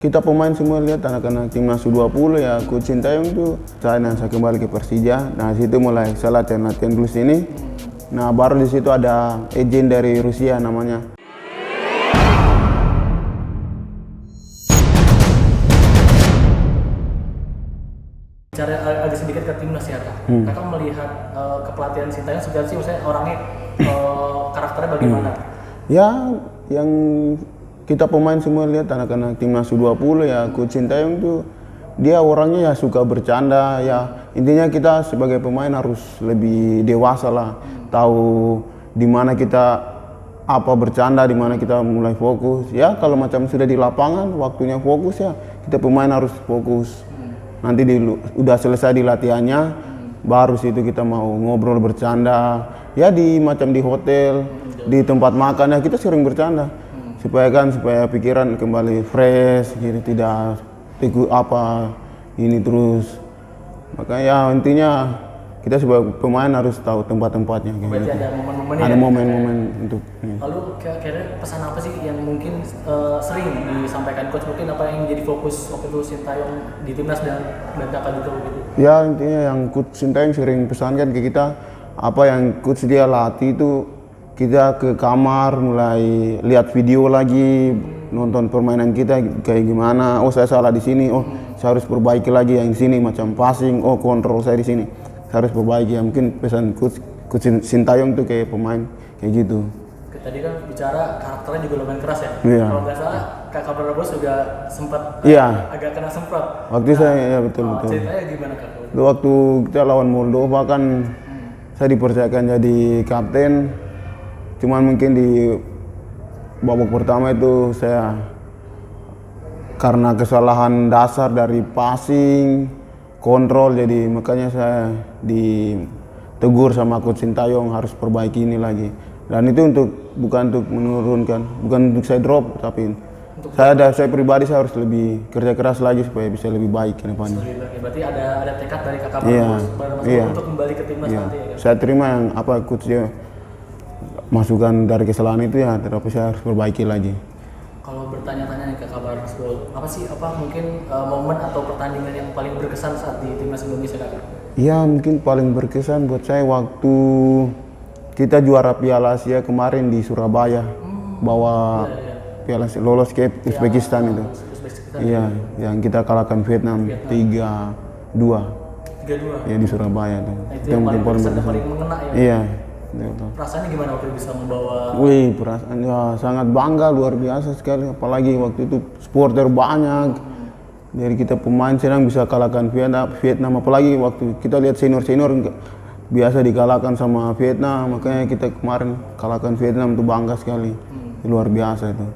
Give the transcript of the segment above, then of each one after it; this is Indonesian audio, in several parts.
Kita pemain semua lihat anak-anak timnas U20 ya, Coach Sintayong itu saya kembali ke Persija. Nah situ mulai saya latihan dulu sini. Nah baru di situ ada agent dari Rusia namanya. Bicara agak sedikit ke timnas ya Kak. Kakak melihat kepelatihan Sintayong sebenarnya sih maksudnya orangnya karakternya bagaimana? Ya yang kita pemain semua lihat anak-anak timnas U20 ya, Coach Sintayong itu dia orangnya ya suka bercanda ya. Intinya kita sebagai pemain harus lebih dewasa lah, tahu di mana kita apa bercanda, di mana kita mulai fokus. Ya kalau macam sudah di lapangan waktunya fokus ya, kita pemain harus fokus. Nanti udah selesai di latihannya, baru situ kita mau ngobrol bercanda. Ya di hotel, di tempat makan ya kita sering bercanda. Supaya pikiran kembali fresh, jadi tidak teguh apa ini terus. Makanya ya intinya kita sebagai pemain harus tahu tempat-tempatnya. Berarti gitu. ada momen-momennya. Ada momen-momen untuk. Lalu kira-kira pesan apa sih yang mungkin sering disampaikan coach, mungkin apa yang jadi fokus waktu itu Sintayong di timnas dan kakak juga begitu? Ya intinya yang Coach Sintayong sering pesankan ke kita, apa yang coach dia latih itu kita ke kamar mulai lihat video lagi, nonton permainan kita kayak gimana. Oh saya salah di sini, oh saya harus perbaiki lagi yang di sini, macam passing, oh kontrol saya di sini saya harus perbaiki. Ya, mungkin pesan coach Sintayong tuh kayak pemain kayak gitu. Tadi kan bicara karakternya juga lumayan keras ya. Iya. Kalau nggak salah Kakak Bos juga sempat agak kena semprot. Waktu saya ya betul. Ceritanya gimana Kak? Waktu kita lawan Moldova kan saya dipercayakan jadi kapten. Cuman mungkin di babak pertama itu saya karena kesalahan dasar dari passing, kontrol, jadi makanya saya ditegur sama Coach Sintayong harus perbaiki ini lagi. Dan itu bukan untuk menurunkan, bukan untuk saya drop, tapi saya pribadi saya harus lebih kerja keras lagi supaya bisa lebih baik ke depannya. Berarti ada tekad dari Kakak Bos untuk kembali ke timnas nanti ya? Saya terima yang apa coach dia masukan dari kesalahan itu ya, tapi saya harus perbaiki lagi. Kalau bertanya-tanya nih ke kabar Bol, apa mungkin momen atau pertandingan yang paling berkesan saat di timnas Indonesia Kakak? Ya mungkin paling berkesan buat saya waktu kita juara Piala Asia kemarin di Surabaya, bawa Piala Asia, lolos ke Uzbekistan itu. Iya, yang kita kalahkan Vietnam 3-2. Ya di Surabaya tuh. Itu yang paling berkesan dan paling mengena ya? Iya. Perasaannya gimana waktu bisa membawa? Wih, perasaan ya sangat bangga, luar biasa sekali. Apalagi waktu itu supporter banyak. Dari kita pemain senang bisa kalahkan Vietnam. Apalagi waktu kita lihat senior biasa dikalahkan sama Vietnam. Makanya kita kemarin kalahkan Vietnam itu bangga sekali. Luar biasa itu.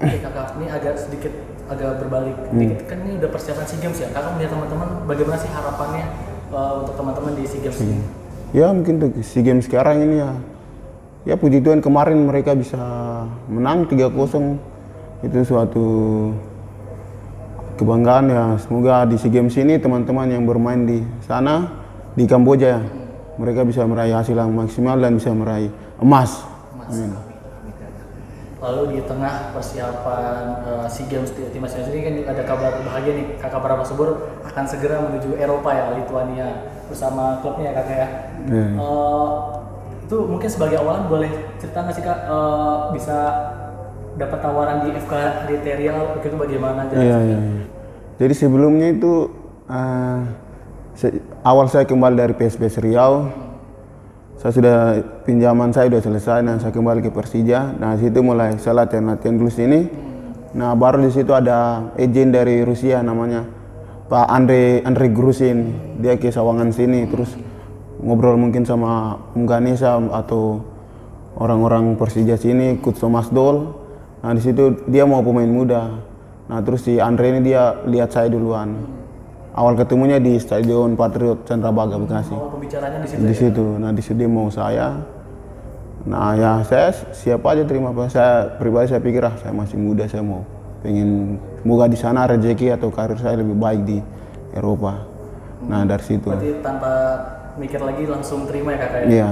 Oke Kakak, ini agak berbalik. Kan ini udah persiapan SEA Games ya. Kakak melihat teman-teman bagaimana sih harapannya untuk teman-teman di SEA Games ini? Ya mungkin untuk SEA Games sekarang ini ya puji Tuhan kemarin mereka bisa menang 3-0, itu suatu kebanggaan ya. Semoga di SEA Games ini teman-teman yang bermain di sana di Kamboja ya, mereka bisa meraih hasil yang maksimal dan bisa meraih emas. Amin. Lalu di tengah persiapan SEA Games timnas Indonesia ini kan ada kabar bahagia nih, Kakak Subur akan segera menuju Eropa ya, Lituania bersama klubnya ya Kakak ya. Itu mungkin sebagai awalan boleh cerita nggak sih Kak, bisa dapat tawaran di FK Riterial begitu bagaimana? Iya. Jadi sebelumnya itu awal saya kembali dari PSBS Riau, saya pinjaman saya sudah selesai dan saya kembali ke Persija. Nah situ mulai saya latihan dulu sini. Nah baru di situ ada agent dari Rusia namanya Pak Andrei Grusin, dia ke Sawangan sini terus ngobrol mungkin sama Ganesha atau orang-orang Persija sini, Coach Thomas Doll. Nah di situ dia mau pemain muda. Nah terus si Andre ini dia lihat saya duluan. Awal ketemunya di Stadion Patriot Candrabaga Bekasi. Pembicaranya di situ. Di situ. Nah di situ dia mau saya. Nah ya saya siap aja terima. Saya pribadi saya pikir saya masih muda, saya mau pengen semoga di sana rezeki atau karir saya lebih baik di Eropa. Nah dari situ. Berarti tanpa mikir lagi langsung terima ya Kakak ya? Iya.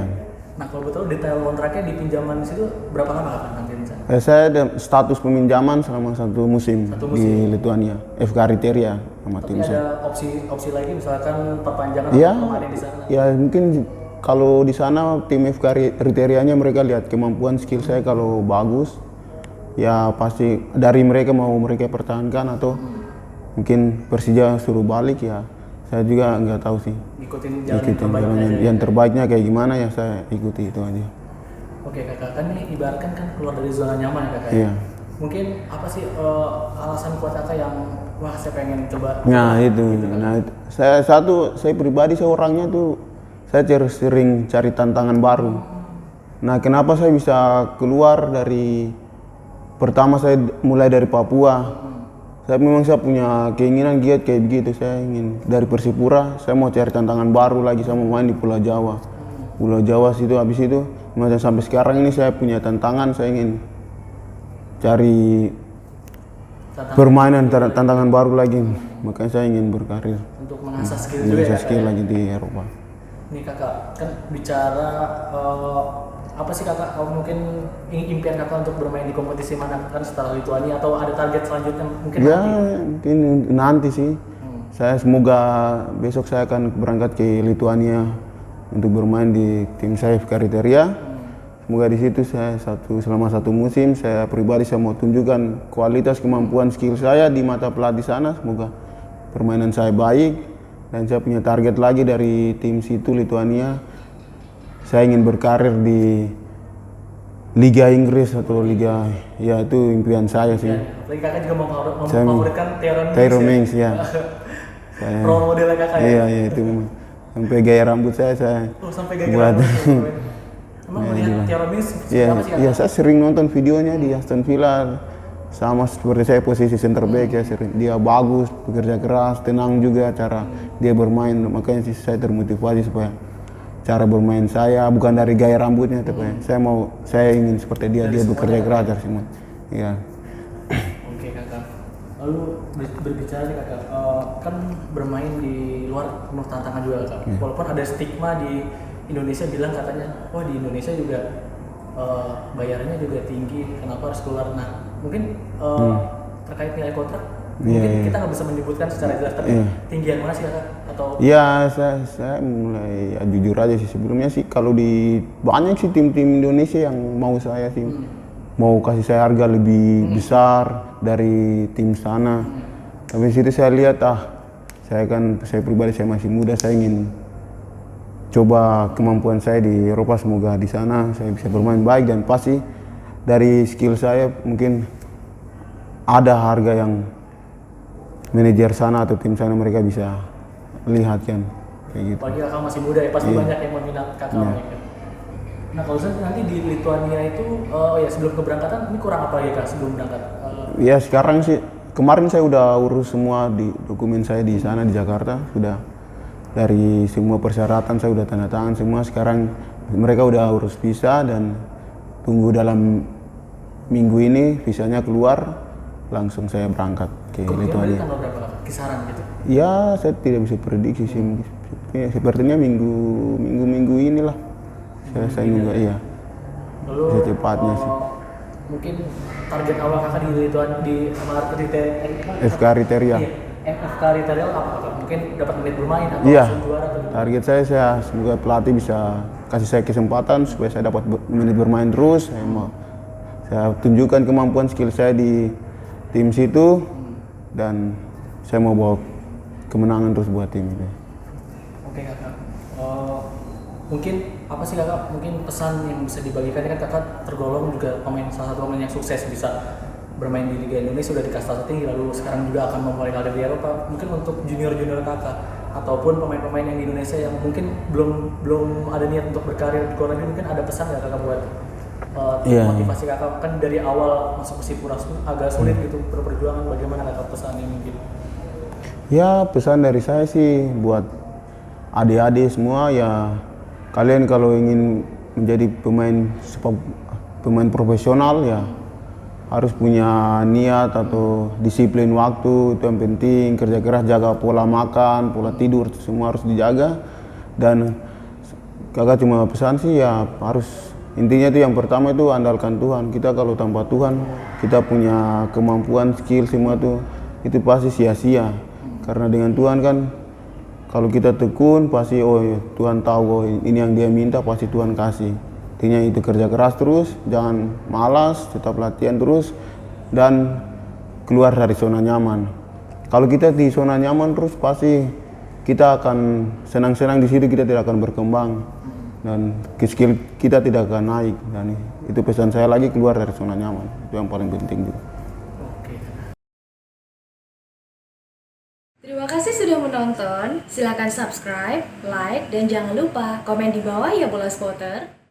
Nah kalau betul detail kontraknya di pinjaman di situ berapa lama Kakak nanti di sana? Saya ada status peminjaman selama 1 musim, di Lituania, FK Riteria sama Tapi tim ada saya. opsi lagi misalkan perpanjangan Iya, atau pemain di sana. ya mungkin kalau di sana tim FK Riterianya mereka lihat kemampuan skill saya kalau bagus, ya pasti dari mereka mau mereka pertahankan atau mungkin Persija suruh balik ya. Saya juga nggak tahu sih. Ikutin jalan Ikutin terbaik jalannya. aja. Yang terbaiknya kayak gimana ya saya ikuti itu aja. Oke kakak, kan ini ibaratkan kan keluar dari zona nyaman ya kakak. Iya. Mungkin apa sih alasan kuat kakak yang wah saya pengen coba. Nah itu, nah itu. Saya pribadi saya orangnya tuh saya sering cari tantangan baru. Nah kenapa saya bisa keluar dari pertama saya mulai dari Papua. Saya punya keinginan giat kayak begitu. Saya ingin dari Persipura, saya mau cari tantangan baru lagi, saya mau main di Pulau Jawa. Pulau Jawa situ habis itu macam sampai sekarang ini saya punya tantangan, saya ingin cari permainan tantangan baru lagi. Makanya saya ingin berkarir. Untuk mengasah skill juga ya. Mengasah skill lagi di Eropa. Nih kakak, kan bicara apa sih kakak, mungkin impian kakak untuk bermain di kompetisi mana kan setelah Lituania atau ada target selanjutnya mungkin Ya nanti? mungkin nanti sih. Saya semoga besok saya akan berangkat ke Lituania untuk bermain di tim saya FK Riteria. Semoga di situ saya selama 1 musim saya pribadi saya mau tunjukkan kualitas kemampuan skill saya di mata pelatih sana. Semoga permainan saya baik dan saya punya target lagi dari tim situ Lituania. Saya ingin berkarir di Liga Inggris atau Liga, ya itu impian saya sih. Apalagi kakak juga Saya memfavoritkan Tyrone Mings ya. Saya, Role modelnya kakak ya? Iya itu memang. Sampai gaya rambut saya Oh sampai gaya buat. Emang melihat Tyrone Mings seperti Iya, apa sih kakak? iya saya sering nonton videonya di Aston Villa. Sama seperti saya posisi center back ya, dia bagus, bekerja keras, tenang juga cara dia bermain. Makanya sih saya termotivasi supaya cara bermain saya bukan dari gaya rambutnya, tapi saya ingin seperti dia bekerja keras dari semua. Iya. Oke kakak. Lalu berbicara nih kakak, kan bermain di luar penuh tantangan juga kakak. Walaupun ada stigma di Indonesia bilang katanya, wah di Indonesia juga bayarannya juga tinggi, kenapa harus keluar? Nah mungkin terkait nilai kontrak, mungkin kita nggak bisa menyebutkan secara jelas, tapi tinggian mana sih kakak? Atau Iya, saya mulai jujur aja sih sebelumnya sih kalau di banyak sih tim-tim Indonesia yang mau saya sih mau kasih saya harga lebih besar dari tim sana. Tapi situ saya lihat saya pribadi saya masih muda, saya ingin coba kemampuan saya di Eropa, semoga di sana saya bisa bermain baik dan pasti dari skill saya mungkin ada harga yang manajer sana atau tim sana mereka bisa lihat kan kayak gitu. apalagi kakak masih muda ya, pasti banyak yang meminat kakak banyak ya. Nah kalau saya nanti di Lituania itu, ya sebelum keberangkatan ini kurang apa ya kak sebelum berangkat? Ya sekarang sih kemarin saya udah urus semua di dokumen saya di sana di Jakarta, sudah dari semua persyaratan saya udah tanda tangan semua. Sekarang mereka udah urus visa dan tunggu dalam minggu ini visanya keluar, langsung saya berangkat ke Lituania. Tanggal berapa kakak? Kisaran gitu? Ya saya tidak bisa prediksi sih, sepertinya minggu inilah saya nunggu iya. Lalu Secepatnya sih. mungkin target awal kakak di Lituania di FK Riteria. FK Riteria apa kakak? Mungkin dapat menit bermain atau Iya. langsung juara atau gimana? Target saya semoga pelatih bisa kasih saya kesempatan supaya saya dapat menit bermain terus. Saya tunjukkan kemampuan skill saya di tim situ dan saya mau bawa kemenangan terus buat tim itu. Oke kakak. Mungkin apa sih kakak? Mungkin pesan yang bisa dibagikan, kan kakak tergolong juga salah satu pemain yang sukses bisa bermain di Liga Indonesia, sudah di kasta tertinggi, lalu sekarang juga akan memulai karir di Eropa. Mungkin untuk junior kakak ataupun pemain-pemain yang di Indonesia yang mungkin belum ada niat untuk berkarir di luar negeri, mungkin ada pesan nggak kakak buat motivasi kakak? Kan dari awal masuk Persipura agak sulit gitu berperjuangan, bagaimana kakak pesannya mungkin? Ya pesan dari saya sih buat adik-adik semua, ya kalian kalau ingin menjadi pemain profesional ya harus punya niat atau disiplin waktu, itu yang penting. Kerja keras, jaga pola makan, pola tidur, semua harus dijaga. Dan kakak cuma pesan sih ya harus Intinya itu yang pertama itu andalkan Tuhan. Kita kalau tanpa Tuhan, kita punya kemampuan, skill semua tuh itu pasti sia-sia. Karena dengan Tuhan kan kalau kita tekun pasti Tuhan tahu ini yang dia minta pasti Tuhan kasih. Intinya itu kerja keras terus, jangan malas, tetap latihan terus dan keluar dari zona nyaman. Kalau kita di zona nyaman terus pasti kita akan senang-senang di situ, kita tidak akan berkembang dan skill kita tidak akan naik. Dan itu pesan saya lagi, keluar dari zona nyaman, itu yang paling penting juga. Oke. Terima kasih sudah menonton. Silakan subscribe, like, dan jangan lupa komen di bawah ya bola spotter.